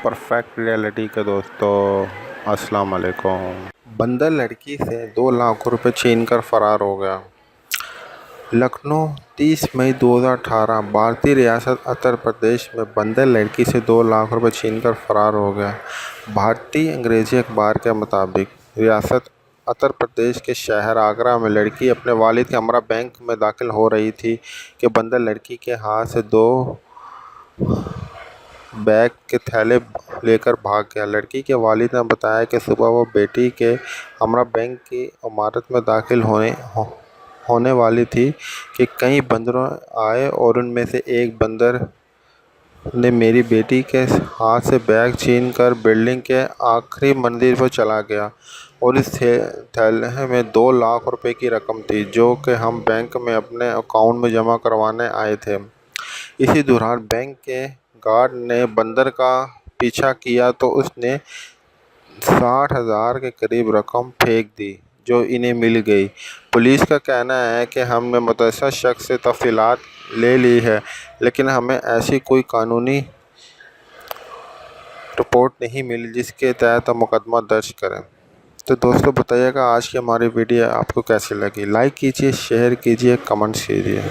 Perfect reality के दोस्तों, अस्सलाम वालेकुम। बंदर लड़की से 2 लाख रुपए छीन कर फरार हो गया। लखनऊ 30 मई 2018। भारतीय रियासत उत्तर प्रदेश में बंदर लड़की से 2 लाख रुपए छीनकर फरार हो गया। भारतीय अंग्रेजी अखबार के मुताबिक रियासत उत्तर प्रदेश के शहर आगरा में लड़की अपने वालिद के हमरा बैंक में दाखिल हो रही थी कि बंदर लड़की के हाथ से 2 बैग के थैले लेकर भाग गया। लड़की के वालिद ने बताया कि सुबह वो बेटी के हमरा बैंक की इमारत में दाखिल होने वाली थी कि कई बंदरों आए और उनमें से एक बंदर ने मेरी बेटी के हाथ से बैग छीन कर बिल्डिंग के आखिरी मंजिल पर चला गया और इस थैले में 2 लाख रुपए की रकम थी जो कि हम बैंक में अपने अकाउंट में जमा करवाने आए थे। इसी दौरान बैंक के गार्ड ने बंदर का पीछा किया तो उसने 60,000 के करीब रकम फेंक दी जो इन्हें मिल गई। पुलिस का कहना है कि हमने मुतअस्सिर शख्स से तफसीलात ले ली है, लेकिन हमें ऐसी कोई कानूनी रिपोर्ट नहीं मिली जिसके तहत हम मुकदमा दर्ज करें। तो दोस्तों बताइएगा आज की हमारी वीडियो आपको कैसी लगी। लाइक कीजिए, शेयर कीजिए, कमेंट्स कीजिए।